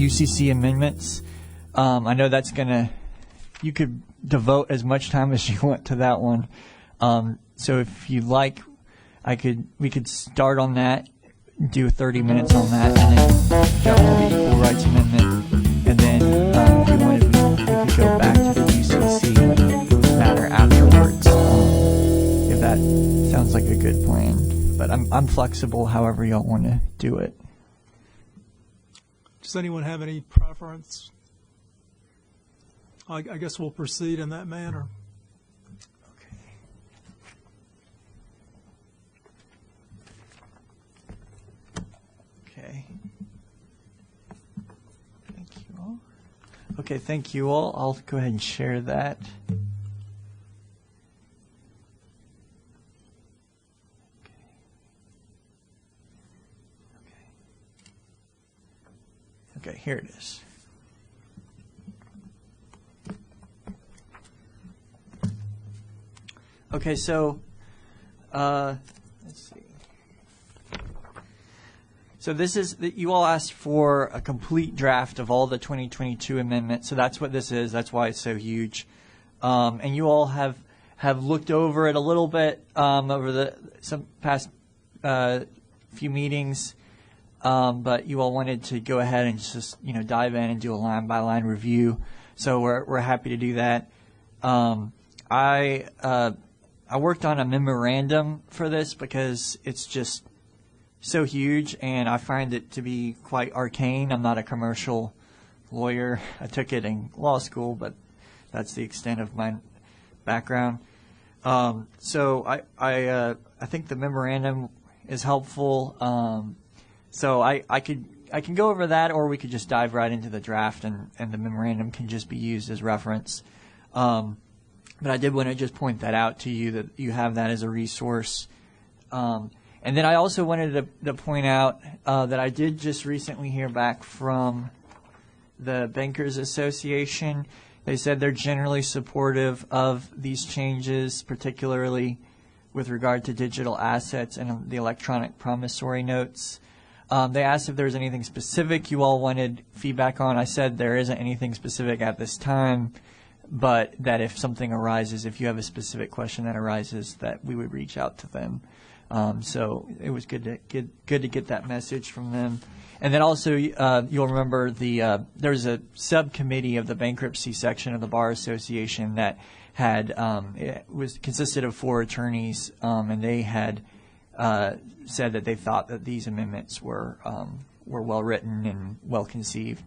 UCC amendments. I know that's you could devote as much time as you want to that one. So if you like, we could start on that, do 30 minutes on that, and then jump to the Equal Rights Amendment. And then if you wanted, we could go back to the UCC matter afterwards, if that sounds like a good plan. But I'm flexible however y'all want to do it. Does anyone have any preference? I guess we'll proceed in that manner. Okay. Thank you all. Okay, thank you all. I'll go ahead and share that. Okay, here it is. Okay, so let's see. So this is you all asked for a complete draft of all the 2022 amendments. So that's what this is. That's why it's so huge. And you all have looked over it a little bit over some past few meetings. But you all wanted to go ahead and just dive in and do a line by line review. So we're happy to do that. I worked on a memorandum for this because it's just so huge, and I find it to be quite arcane. I'm not a commercial lawyer. I took it in law school, but that's the extent of my background. So I think the memorandum is helpful. So I can go over that, or we could just dive right into the draft, and the memorandum can just be used as reference. But I did want to just point that out to you, that you have that as a resource. And then I also wanted to point out that I did just recently hear back from the Bankers Association. They said they're generally supportive of these changes, particularly with regard to digital assets and the electronic promissory notes. They asked if there was anything specific you all wanted feedback on. I said there isn't anything specific at this time, but that if something arises, if you have a specific question that arises, that we would reach out to them. So it was good to get that message from them. And then also, you'll remember there was a subcommittee of the bankruptcy section of the Bar Association that had consisted of 4 attorneys, and they had said that they thought that these amendments were well written and well conceived.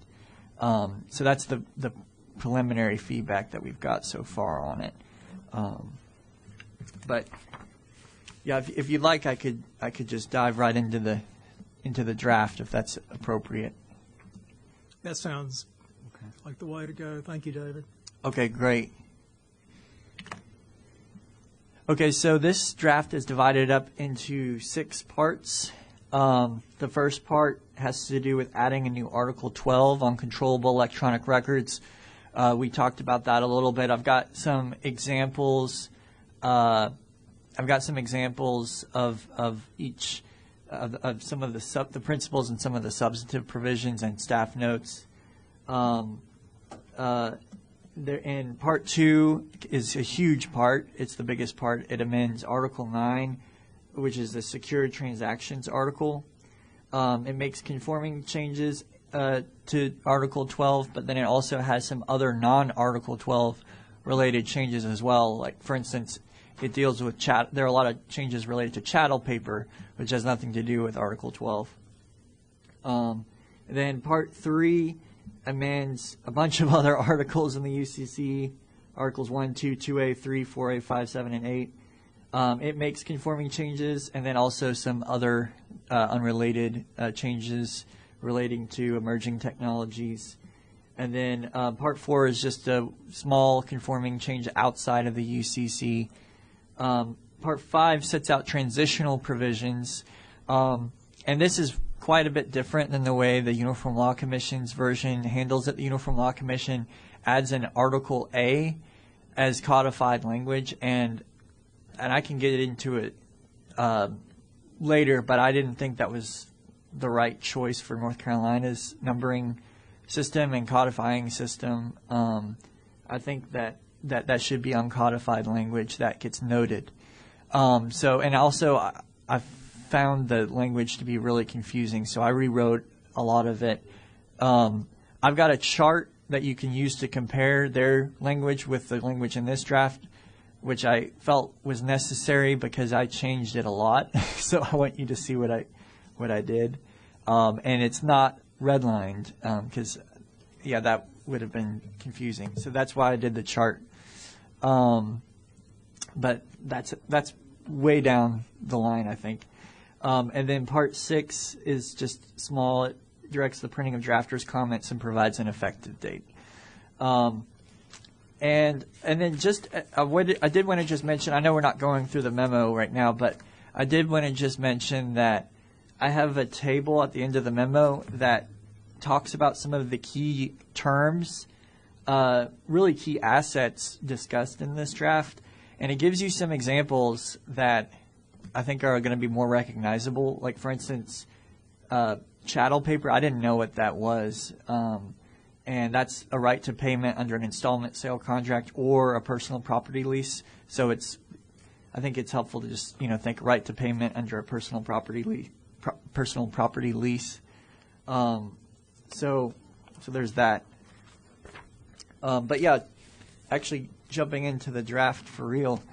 So that's the preliminary feedback that we've got so far on it. But yeah, if you'd like, I could just dive right into the draft if that's appropriate. That sounds like the way to go. Thank you, David. Okay, great. Okay, so this draft is divided up into 6 parts. The first part has to do with adding a new Article 12 on controllable electronic records. We talked about that a little bit. I've got some examples. Of each of some of the principles and some of the substantive provisions and staff notes. And Part 2 is a huge part. It's the biggest part. It amends Article 9, which is the Secured Transactions Article. It makes conforming changes to Article 12, but then it also has some other non-Article 12 related changes as well. Like, for instance, it deals with there are a lot of changes related to chattel paper, which has nothing to do with Article 12. Then Part 3 amends a bunch of other articles in the UCC, Articles 1, 2, 2A, 3, 4A, 5, 7, and 8. It makes conforming changes, and then also some other unrelated changes relating to emerging technologies. And then Part 4 is just a small conforming change outside of the UCC. Part 5 sets out transitional provisions, and this is quite a bit different than the way the Uniform Law Commission's version handles it. The Uniform Law Commission adds an Article A as codified language, and I can get into it later, but I didn't think that was the right choice for North Carolina's numbering system and codifying system, I think that should be uncodified language that gets noted. And also I found the language to be really confusing, so I rewrote a lot of it. I've got a chart that you can use to compare their language with the language in this draft, which I felt was necessary because I changed it a lot. So I want you to see what I did. And it's not redlined because, that would have been confusing. So that's why I did the chart. But that's way down the line, I think. And then Part 6 is just small. It directs the printing of drafters' comments and provides an effective date. And then just I did want to just mention, I know we're not going through the memo right now, but I did want to just mention that I have a table at the end of the memo that talks about some of the key terms, really key assets discussed in this draft, and it gives you some examples that I think are going to be more recognizable. Like, for instance, chattel paper, I didn't know what that was. And that's a right to payment under an installment sale contract or a personal property lease. So I think it's helpful to just think right to payment under a personal property lease. So there's that. But yeah, actually jumping into the draft for real.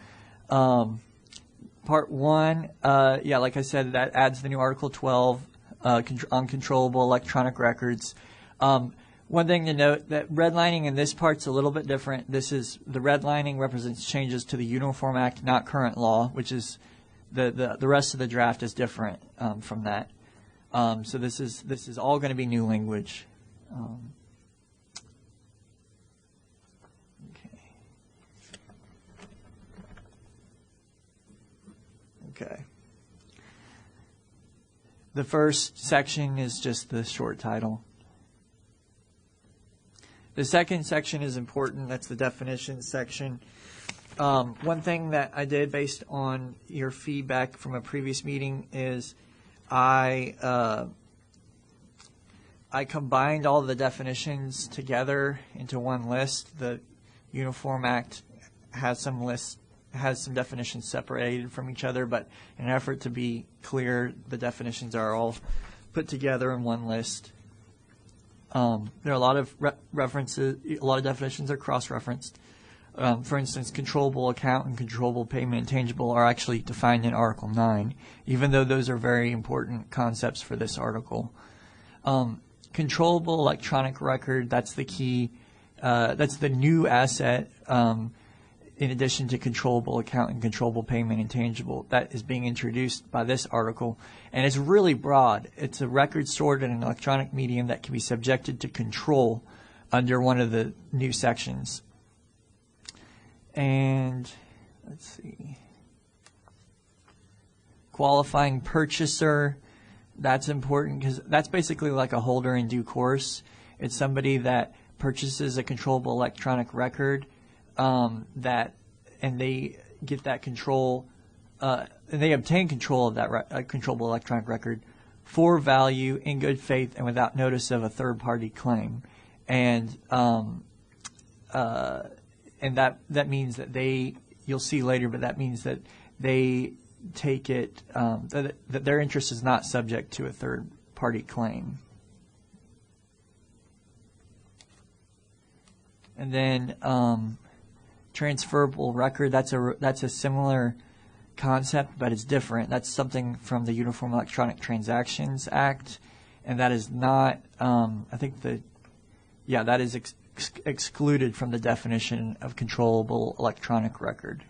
Part 1, like I said, that adds the new Article 12 on controllable electronic records. One thing to note, that redlining in this part's a little bit different. The redlining represents changes to the Uniform Act, not current law, which is the rest of the draft is different from that. So this is all going to be new language. Okay. The first section is just the short title. The second section is important. That's the definitions section. One thing that I did based on your feedback from a previous meeting is I combined all the definitions together into one list. The Uniform Act has some definitions separated from each other, but in an effort to be clear, the definitions are all put together in one list. There are a lot of references, a lot of definitions are cross-referenced. For instance, controllable account and controllable payment intangible are actually defined in Article 9, even though those are very important concepts for this article. Controllable electronic record, that's the key, that's the new asset in addition to controllable account and controllable payment intangible that is being introduced by this article. And it's really broad. It's a record stored in an electronic medium that can be subjected to control under one of the new sections. And let's see. Qualifying purchaser, that's important because that's basically like a holder in due course. It's somebody that purchases a controllable electronic record and they get that control, and they obtain control of that controllable electronic record for value in good faith and without notice of a third-party claim. And that means that you'll see later, but that means that they take it, that their interest is not subject to a third-party claim. And then transferable record, that's a similar concept, but it's different. That's something from the Uniform Electronic Transactions Act, and that is not, I think that is excluded from the definition of controllable electronic record.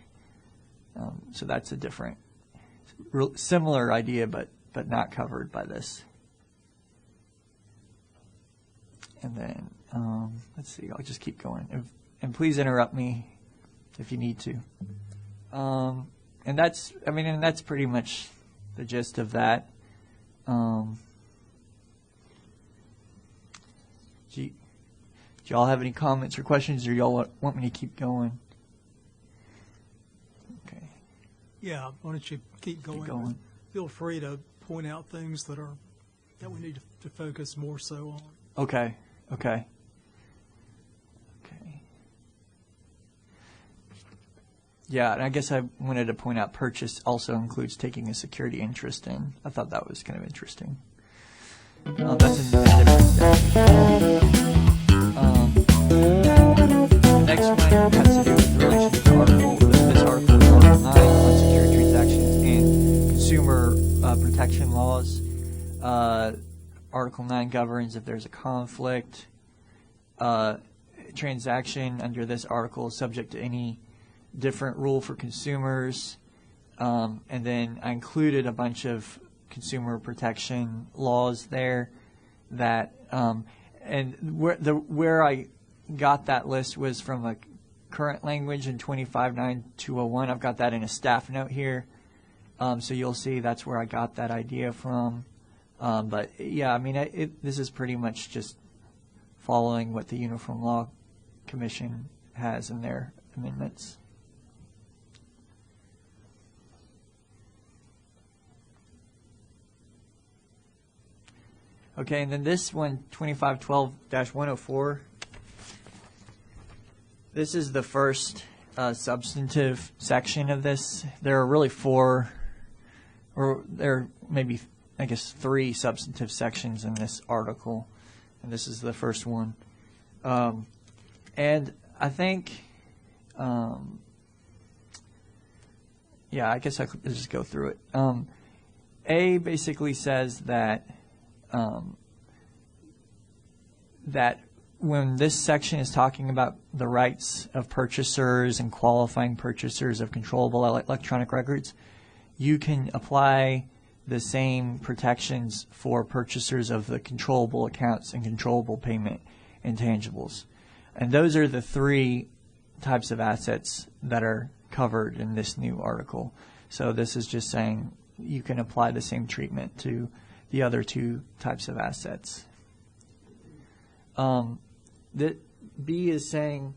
So that's a different, similar idea, but not covered by this. And then, let's see, I'll just keep going. And please interrupt me if you need to. And that's pretty much the gist of that. Do y'all have any comments or questions, or y'all want me to keep going? Okay. Yeah, why don't you keep going? Keep going. Feel free to point out things that we need to focus more so on. Okay. Okay. Okay. Yeah, and I guess I wanted to point out purchase also includes taking a security interest in. I thought that was kind of interesting. That's in a different statute. Next one has to do with the relation to this article is Article 9 on secure transactions and consumer protection laws. Article 9 governs if there's a conflict. Transaction under this article is subject to any different rule for consumers. And then I included a bunch of consumer protection laws there that and where I got that list was from a current language in 25-9-201. I've got that in a staff note here. So you'll see that's where I got that idea from. But yeah, I mean, this is pretty much just following what the Uniform Law Commission has in their amendments. Okay, and then this one, 2512-104, this is the first substantive section of this. There are really four, or there are maybe, I guess, three substantive sections in this article, and this is the first one. And I think, yeah, I guess I could just go through it. A basically says that that when this section is talking about the rights of purchasers and qualifying purchasers of controllable electronic records, you can apply the same protections for purchasers of the controllable accounts and controllable payment intangibles. And those are the three types of assets that are covered in this new article. So this is just saying you can apply the same treatment to the other two types of assets. That B is saying,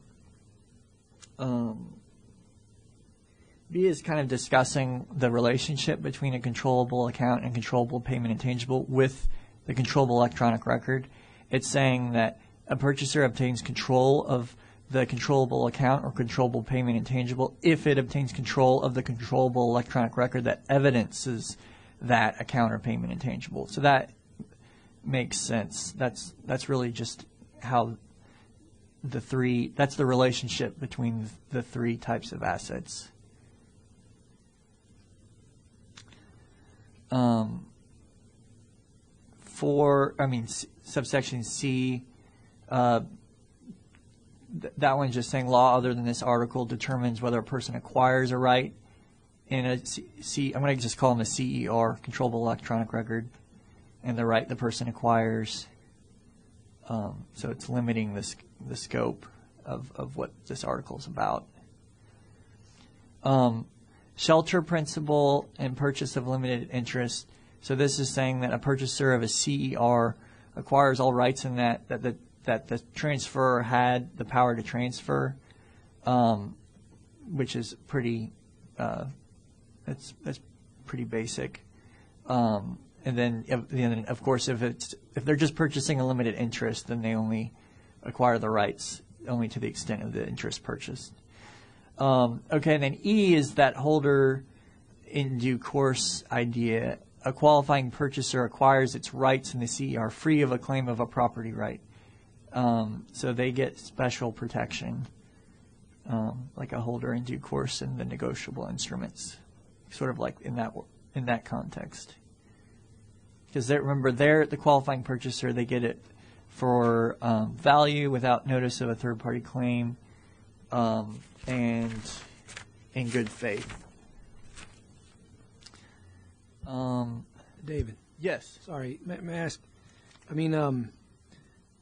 B is kind of discussing the relationship between a controllable account and controllable payment intangible with the controllable electronic record. It's saying that a purchaser obtains control of the controllable account or controllable payment intangible if it obtains control of the controllable electronic record that evidences that account or payment intangible. So that makes sense. That's really just how the three, that's the relationship between the three types of assets. Subsection C, that one's just saying law other than this article determines whether a person acquires a right in a I'm going to just call them a CER, controllable electronic record, and the right the person acquires. So it's limiting the scope of what this article is about. Shelter principle and purchase of limited interest. So this is saying that a purchaser of a CER acquires all rights in that the transferor had the power to transfer, which is pretty that's pretty basic. And then of course if they're just purchasing a limited interest, then they only acquire the rights only to the extent of the interest purchased. Okay, and then E is that holder in due course idea. A qualifying purchaser acquires its rights in the CER free of a claim of a property right. So they get special protection, like a holder in due course in the negotiable instruments, sort of like in that context. Because remember, they're the qualifying purchaser. They get it for value without notice of a third-party claim, and in good faith. David. Yes. Sorry, may I ask? I mean,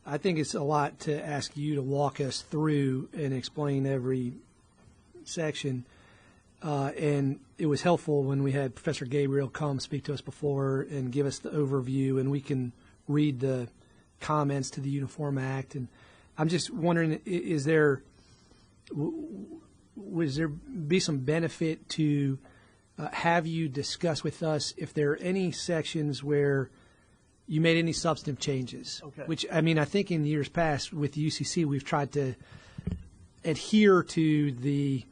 I think it's a lot to ask you to walk us through and explain every section. And it was helpful when we had Professor Gabriel come speak to us before and give us the overview, and we can read the comments to the Uniform Act. And I'm just wondering, would there be some benefit to have you discuss with us if there are any sections where you made any substantive changes. Okay. Which, I mean, I think in years past with UCC, we've tried to adhere to the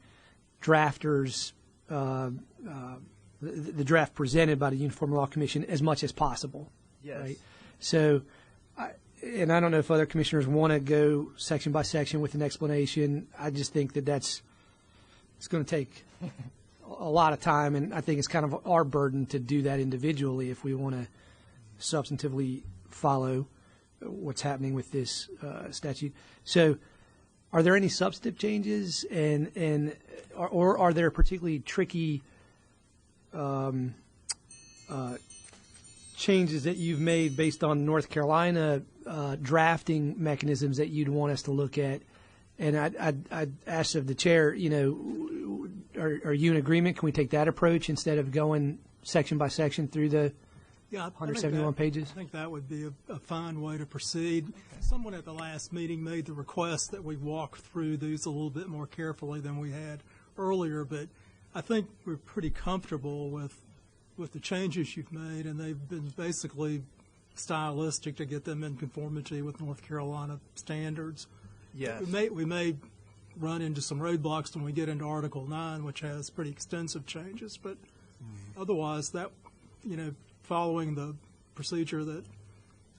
drafters, the draft presented by the Uniform Law Commission as much as possible. Yes. Right? So, and I don't know if other commissioners want to go section by section with an explanation. I just think that it's going to take a lot of time, and I think it's kind of our burden to do that individually if we want to substantively follow what's happening with this statute. So, are there any substantive changes, or are there particularly tricky changes that you've made based on North Carolina drafting mechanisms that you'd want us to look at? And I'd ask of the chair, are you in agreement? Can we take that approach instead of going section by section through the 171 pages? I think that would be a fine way to proceed. Someone at the last meeting made the request that we walk through these a little bit more carefully than we had earlier, but I think we're pretty comfortable with the changes you've made, and they've been basically stylistic to get them in conformity with North Carolina standards. Yes. We may run into some roadblocks when we get into Article 9, which has pretty extensive changes, but otherwise that, following the procedure that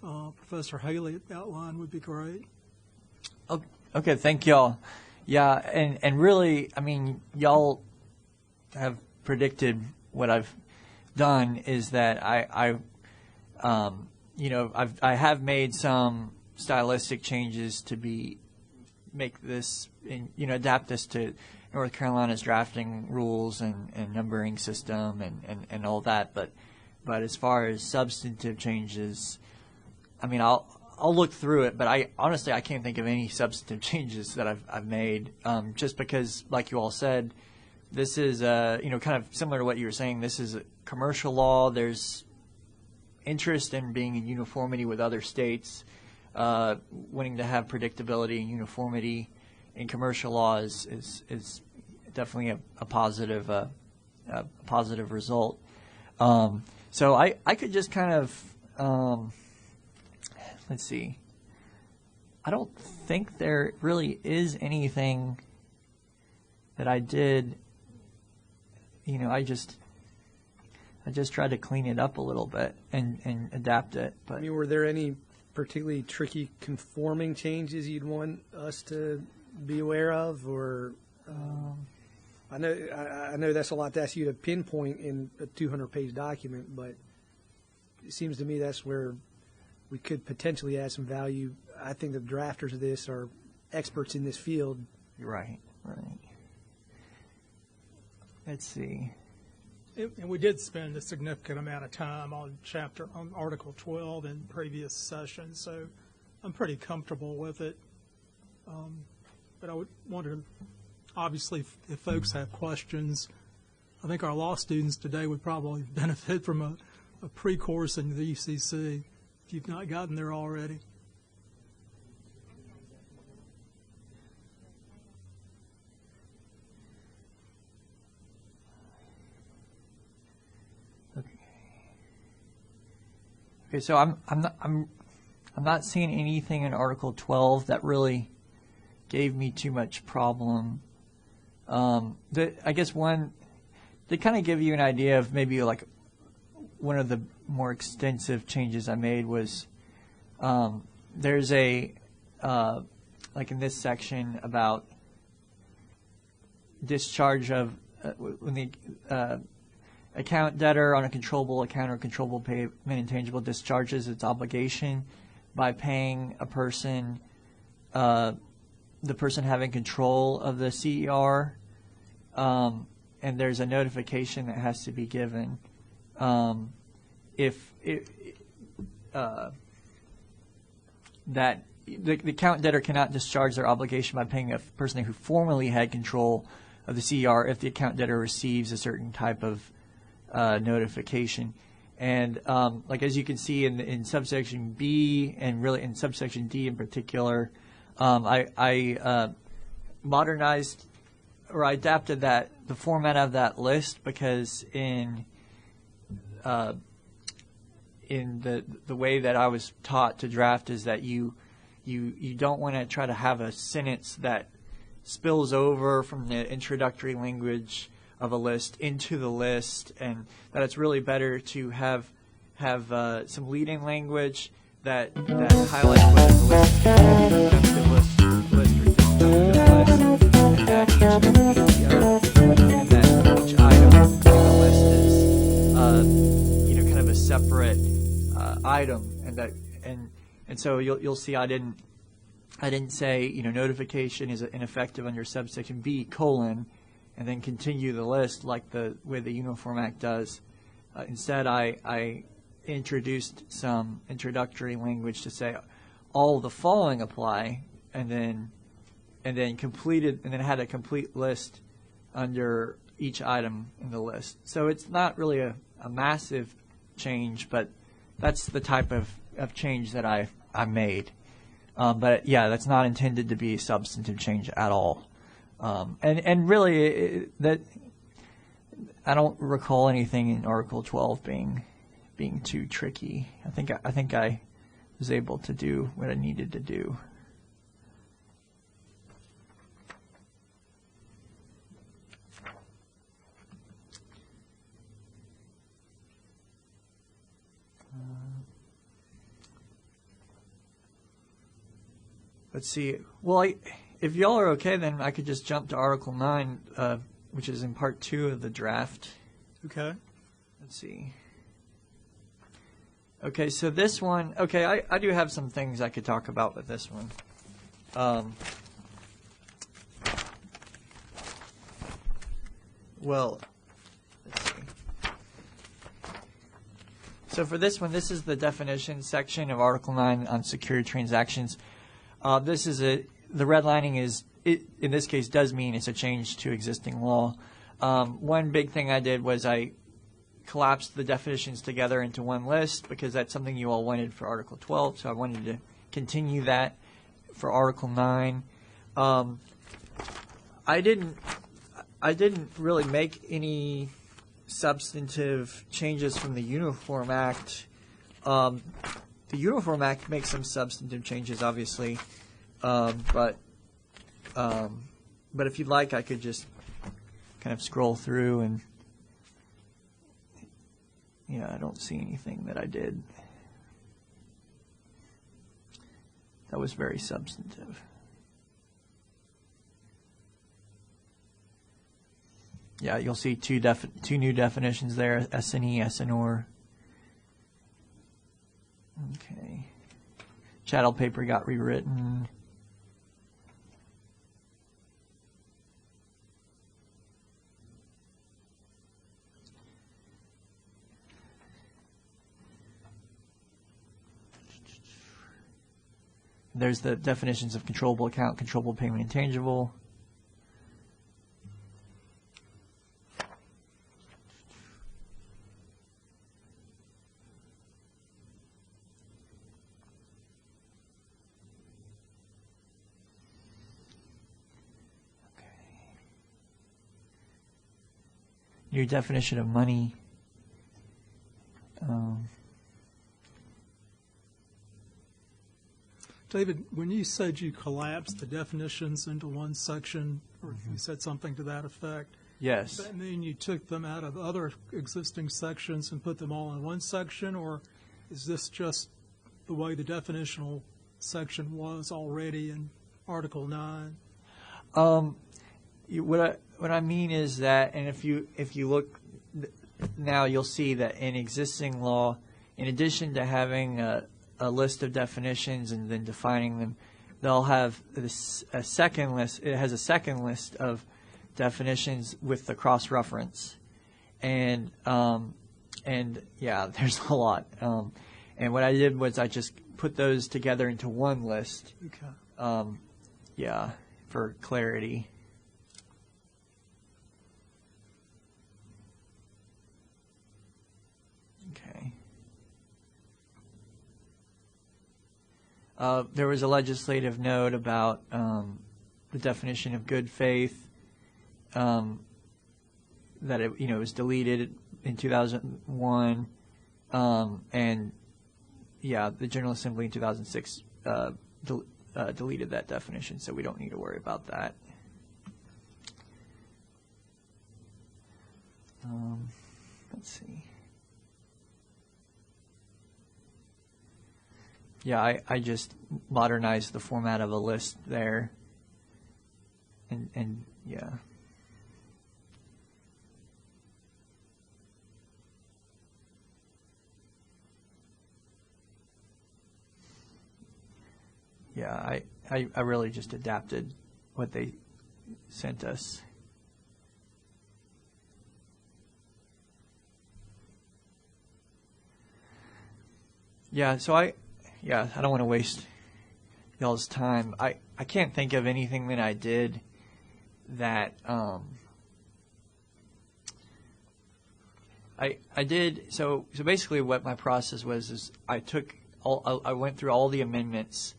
Professor Haley outlined would be great. Okay, thank y'all. Yeah, and really, I mean, y'all have predicted what I've done is that I have made some stylistic changes to make this, adapt this to North Carolina's drafting rules and numbering system and all that. But as far as substantive changes, I mean, I'll look through it, but I can't think of any substantive changes that I've made, just because, like you all said, this is kind of similar to what you were saying. This is a commercial law. There's interest in being in uniformity with other states, wanting to have predictability and uniformity in commercial law is definitely a positive result. So I could just kind of let's see. I don't think there really is anything that I did. I just tried to clean it up a little bit and adapt it. But I mean, were there any particularly tricky conforming changes you'd want us to be aware of, or I know that's a lot to ask you to pinpoint in a 200-page document, but it seems to me that's where we could potentially add some value. I think the drafters of this are experts in this field. Right. Let's see. And we did spend a significant amount of time on Article 12 in previous sessions, so I'm pretty comfortable with it. But I would wonder, obviously, if folks have questions, I think our law students today would probably benefit from a pre-course in the UCC if you've not gotten there already. Okay, so I'm not seeing anything in Article 12 that really gave me too much problem. I guess one, they kind of give you an idea of maybe like one of the more extensive changes I made was there's a like in this section about discharge of when the account debtor on a controllable account or controllable payment intangible discharges its obligation by paying a person, the person having control of the CER, and there's a notification that has to be given. If that the account debtor cannot discharge their obligation by paying a person who formerly had control of the CER if the account debtor receives a certain type of notification. And like as you can see in subsection B and really in subsection D in particular, I modernized or I adapted the format of that list because in in the way that I was taught to draft is that you don't want to try to have a sentence that spills over from the introductory language of a list into the list, and that it's really better to have some leading language that highlights whether the list is going to be a disjunctive list or disjunctive list, and that each item in the list is kind of a separate item, and so you'll see I didn't say notification is ineffective under subsection B colon and then continue the list like the way the Uniform Act does. Instead, I introduced some introductory language to say all the following apply, and then had a complete list under each item in the list. So it's not really a massive change, but that's the type of change that I made. But yeah, that's not intended to be a substantive change at all. And really, that I don't recall anything in Article 12 being too tricky. I think I was able to do what I needed to do. Let's see. Well, if y'all are okay, then I could just jump to Article 9, which is in Part 2 of the draft. Okay. Let's see. Okay, so this one, I do have some things I could talk about with this one. Well, let's see. So for this one, this is the definition section of Article 9 on secured transactions. The redlining in this case does mean it's a change to existing law. One big thing I did was I collapsed the definitions together into one list because that's something you all wanted for Article 12, so I wanted to continue that for Article 9. I didn't really make any substantive changes from the Uniform Act. The Uniform Act makes some substantive changes, obviously, but if you'd like, I could just kind of scroll through and I don't see anything that I did that was very substantive. Yeah, you'll see two new definitions there, S&E, S&OR. Okay. Chattel paper got rewritten. There's the definitions of controllable account, controllable payment, intangible. New definition of money. David, when you said you collapsed the definitions into one section, or you said something to that effect, Yes. does that mean you took them out of other existing sections and put them all in one section, or is this just the way the definitional section was already in Article 9? What I mean is that, and if you look now, you'll see that in existing law, in addition to having a list of definitions and then defining them, they'll have a second list. It has a second list of definitions with the cross-reference, and yeah, there's a lot. And what I did was I just put those together into one list. Okay. Yeah, for clarity. Okay. There was a legislative note about the definition of good faith, that it was deleted in 2001, And yeah, the General Assembly in 2006 deleted that definition, so we don't need to worry about that. Let's see. Yeah, I just modernized the format of a list there. And yeah. Yeah, I really just adapted what they sent us. Yeah, so I don't want to waste y'all's time. I can't think of anything that I did that I did so basically what my process was is I went through all the amendments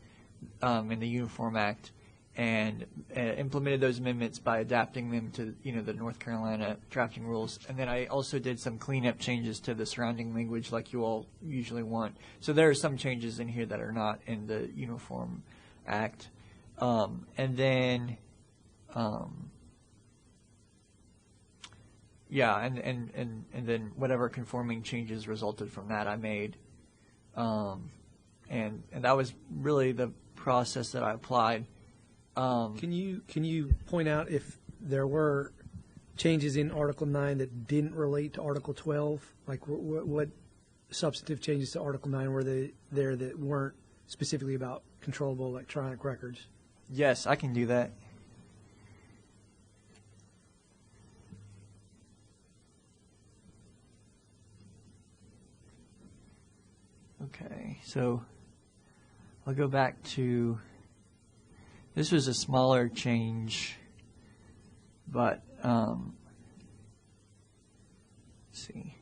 in the Uniform Act and implemented those amendments by adapting them to the North Carolina drafting rules, and then I also did some cleanup changes to the surrounding language like you all usually want. So there are some changes in here that are not in the Uniform Act, and then and then whatever conforming changes resulted from that I made, and that was really the process that I applied. Can you point out if there were changes in Article 9 that didn't relate to Article 12? Like what substantive changes to Article 9 were there that weren't specifically about controllable electronic records? Yes, I can do that. Okay, so I'll go back to, this was a smaller change, but let's see.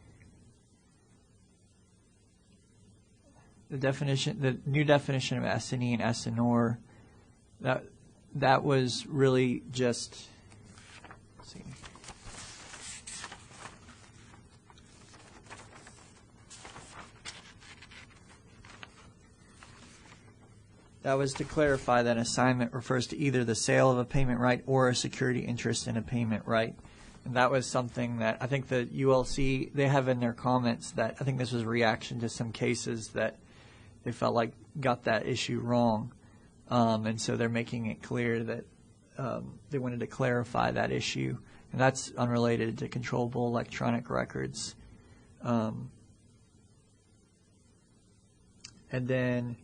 The new definition of assignee and assignor, that was really just, let's see. That was to clarify that assignment refers to either the sale of a payment right or a security interest in a payment right. And that was something that I think the ULC, they have in their comments that I think this was a reaction to some cases that they felt like got that issue wrong. And so they're making it clear that they wanted to clarify that issue. And that's unrelated to controllable electronic records. And then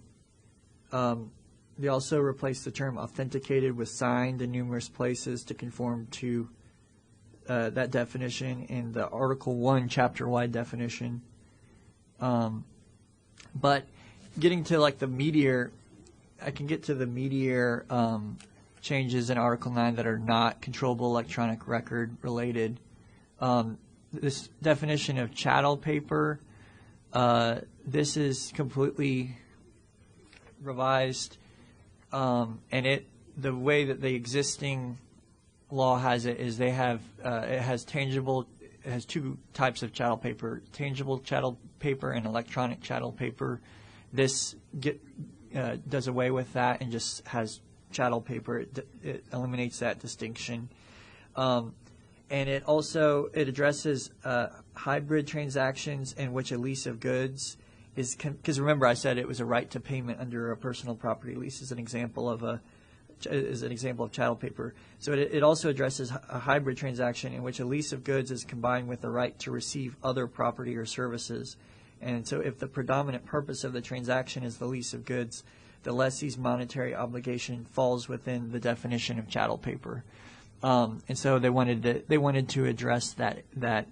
they also replaced the term authenticated with signed in numerous places to conform to that definition in the Article 1 chapter-wide definition. But getting to like the meatier, I can get to the meatier changes in Article 9 that are not controllable electronic record related. This definition of chattel paper, this is completely revised, and the way that the existing law has it is they have it has two types of chattel paper: tangible chattel paper and electronic chattel paper. This does away with that and just has chattel paper. It eliminates that distinction, and it addresses hybrid transactions in which a lease of goods is, because remember I said it was a right to payment under a personal property lease as an example of chattel paper. So it also addresses a hybrid transaction in which a lease of goods is combined with the right to receive other property or services. And so if the predominant purpose of the transaction is the lease of goods, the lessee's monetary obligation falls within the definition of chattel paper. And so they wanted to address that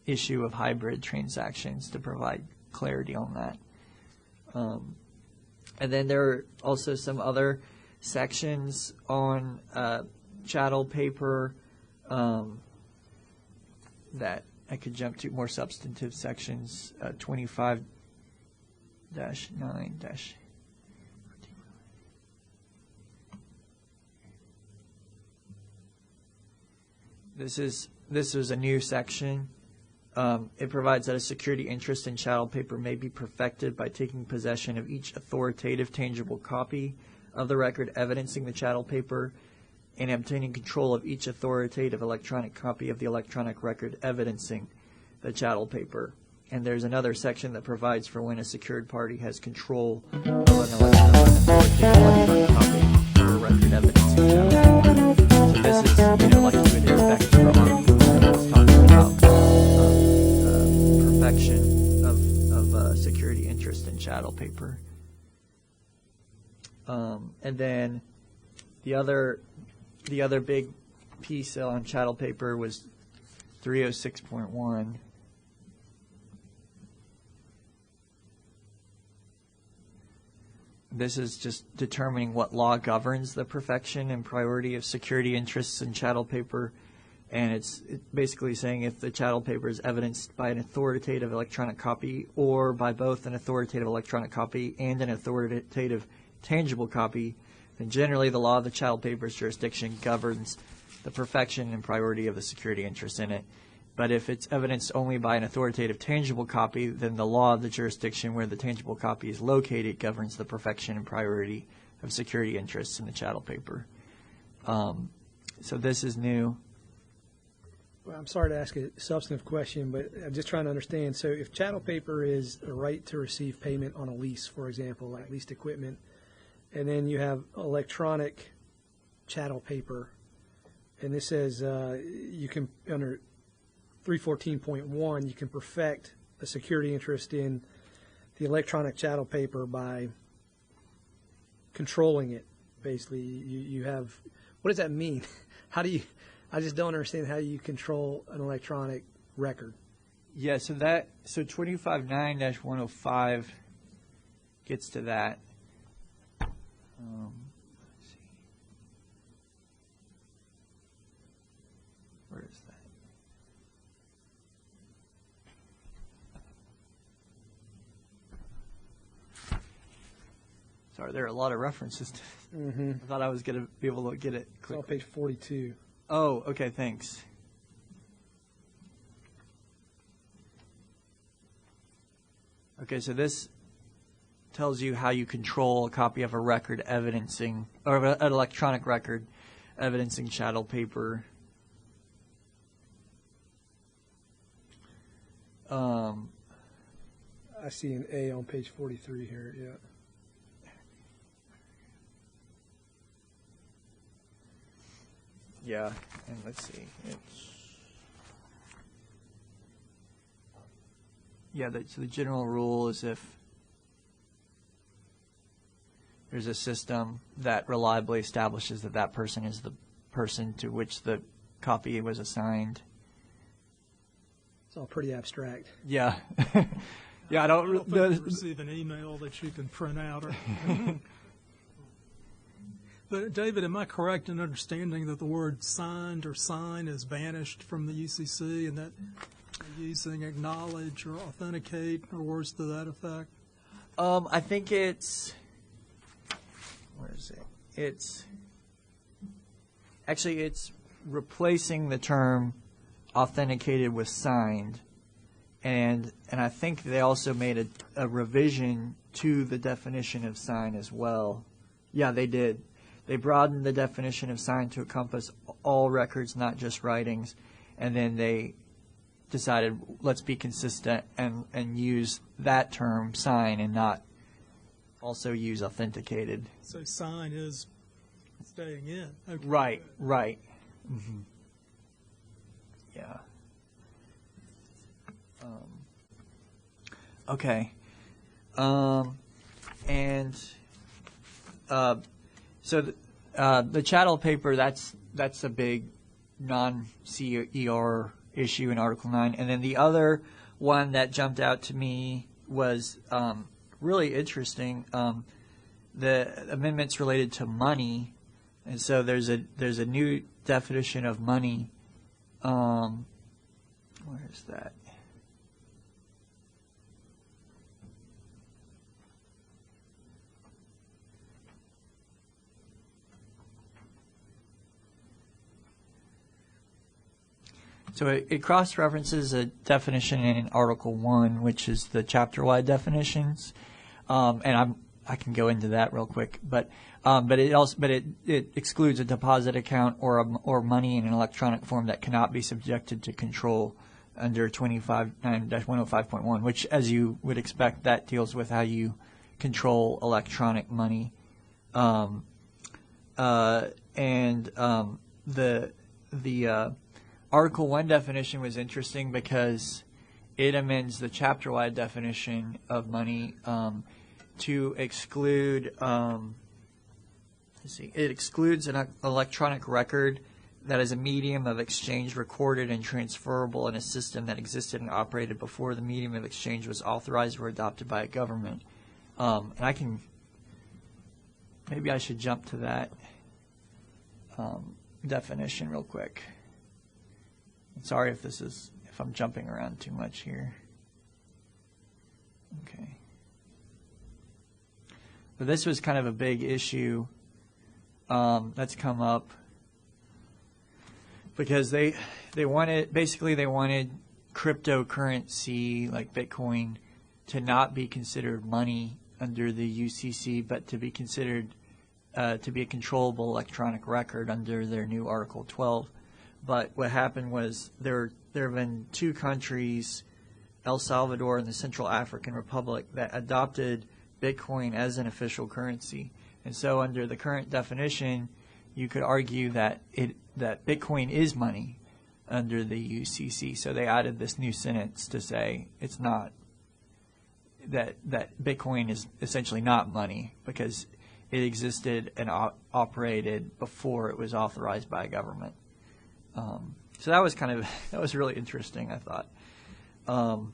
issue of hybrid transactions to provide clarity on that. And then there are also some other sections on chattel paper that I could jump to, more substantive sections, 25-9-. This was a new section It provides that a security interest in chattel paper may be perfected by taking possession of each authoritative tangible copy of the record evidencing the chattel paper and obtaining control of each authoritative electronic copy of the electronic record evidencing the chattel paper. And there's another section that provides for when a secured party has control of an authoritative electronic copy of a record evidencing chattel paper. So this is, like you would expect from it's talking about perfection of security interest in chattel paper. And then the other big piece on chattel paper was 306.1. This is just determining what law governs the perfection and priority of security interests in chattel paper. And it's basically saying if the chattel paper is evidenced by an authoritative electronic copy or by both an authoritative electronic copy and an authoritative tangible copy, then generally the law of the chattel paper's jurisdiction governs the perfection and priority of the security interest in it. But if it's evidenced only by an authoritative tangible copy, then the law of the jurisdiction where the tangible copy is located governs the perfection and priority of security interests in the chattel paper. So this is new. Well, I'm sorry to ask a substantive question, but I'm just trying to understand. So if chattel paper is a right to receive payment on a lease, for example, like leased equipment, and then you have electronic chattel paper, and this says you can, under 314.1, you can perfect a security interest in the electronic chattel paper by controlling it, basically. You have, what does that mean? How do you, I just don't understand how you control an electronic record. Yeah, so 259-105 gets to that. Let's see. Where is that? Sorry, there are a lot of references to I thought I was going to be able to get it It's on quickly. page 42. Oh, okay, thanks. Okay, so this tells you how you control a copy of a record evidencing, or an electronic record evidencing chattel paper. I see an A on page 43 here, yeah. Yeah, and let's see. So the general rule is if there's a system that reliably establishes that that person is the person to which the copy was assigned. It's all pretty abstract. Yeah. Yeah, I don't think you receive an email that you can print out. But, David, am I correct in understanding that the word signed or sign is banished from the UCC and that you're using acknowledge or authenticate or words to that effect? I think it's, where is it? It's replacing the term authenticated with signed. And I think they also made a revision to the definition of sign as well. Yeah, they did. They broadened the definition of sign to encompass all records, not just writings. And then they decided, let's be consistent and use that term, sign, and not also use authenticated. So sign is staying in. Okay. Right. Mm-hmm. Yeah. Okay. So the chattel paper, that's a big non-CER issue in Article 9. And then the other one that jumped out to me was really interesting. The amendments related to money. And so there's a new definition of money. Where is that? So it cross-references a definition in Article 1, which is the chapter-wide definitions, and I can go into that real quick. But it excludes a deposit account or money in an electronic form that cannot be subjected to control under 259-105.1, which, as you would expect, that deals with how you control electronic money. The Article 1 definition was interesting because it amends the chapter-wide definition of money to exclude, it excludes an electronic record that is a medium of exchange recorded and transferable in a system that existed and operated before the medium of exchange was authorized or adopted by a government. And maybe I should jump to that definition real quick. I'm sorry if I'm jumping around too much here. Okay. But this was kind of a big issue that's come up because they wanted cryptocurrency like Bitcoin to not be considered money under the UCC, but to be considered to be a controllable electronic record under their new Article 12. But what happened was there have been two countries, El Salvador and the Central African Republic, that adopted Bitcoin as an official currency. And so under the current definition, you could argue that Bitcoin is money under the UCC. So they added this new sentence to say it's not, that Bitcoin is essentially not money because it existed and operated before it was authorized by a government. So that was really interesting, I thought. And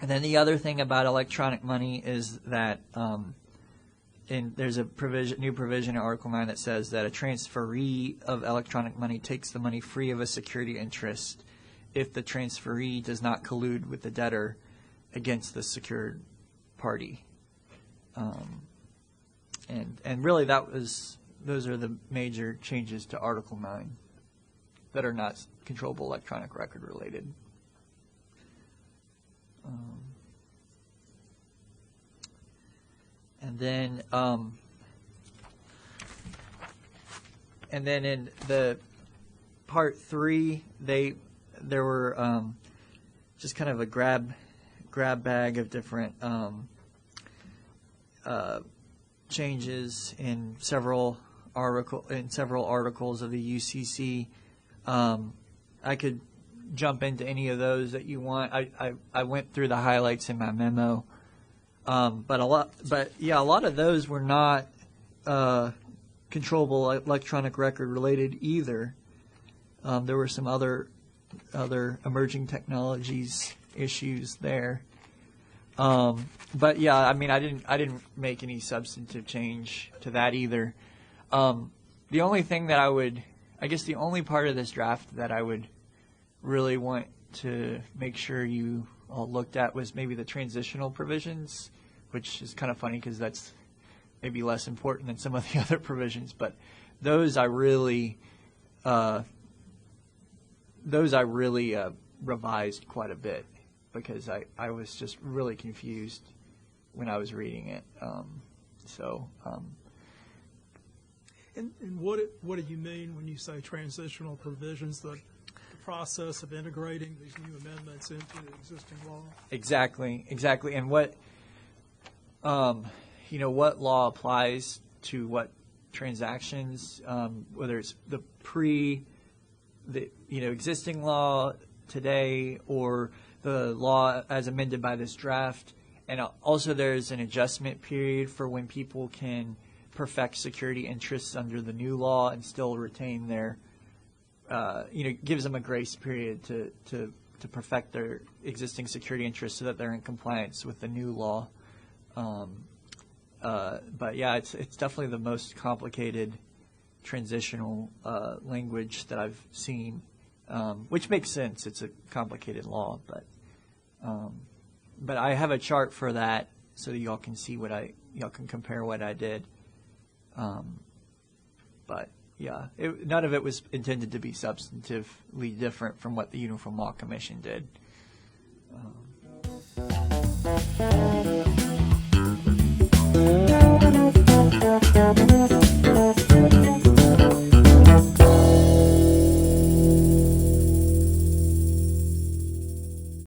then the other thing about electronic money is that there's a new provision in Article 9 that says that a transferee of electronic money takes the money free of a security interest if the transferee does not collude with the debtor against the secured party. And really those are the major changes to Article 9 that are not controllable electronic record related. And then in the Part 3, there were just kind of a grab bag of different changes in several articles of the UCC. I could jump into any of those that you want. I went through the highlights in my memo, but a lot of those were not controllable electronic record related either. There were some other emerging technologies issues there. But yeah, I mean, I didn't make any substantive change to that either. The only thing that the only part of this draft that I would really want to make sure you all looked at was maybe the transitional provisions, which is kind of funny because that's maybe less important than some of the other provisions. But those I really revised quite a bit because I was just really confused when I was reading it. And what do you mean when you say transitional provisions? The process of integrating these new amendments into the existing law? Exactly. And what what law applies to what transactions, whether it's the existing law today or the law as amended by this draft. And also there's an adjustment period for when people can perfect security interests under the new law and still retain their, gives them a grace period to perfect their existing security interests so that they're in compliance with the new law. But yeah, it's definitely the most complicated transitional language that I've seen, which makes sense. It's a complicated law, but I have a chart for that so that y'all can see y'all can compare what I did. But Yeah, none of it was intended to be substantively different from what the Uniform Law Commission did.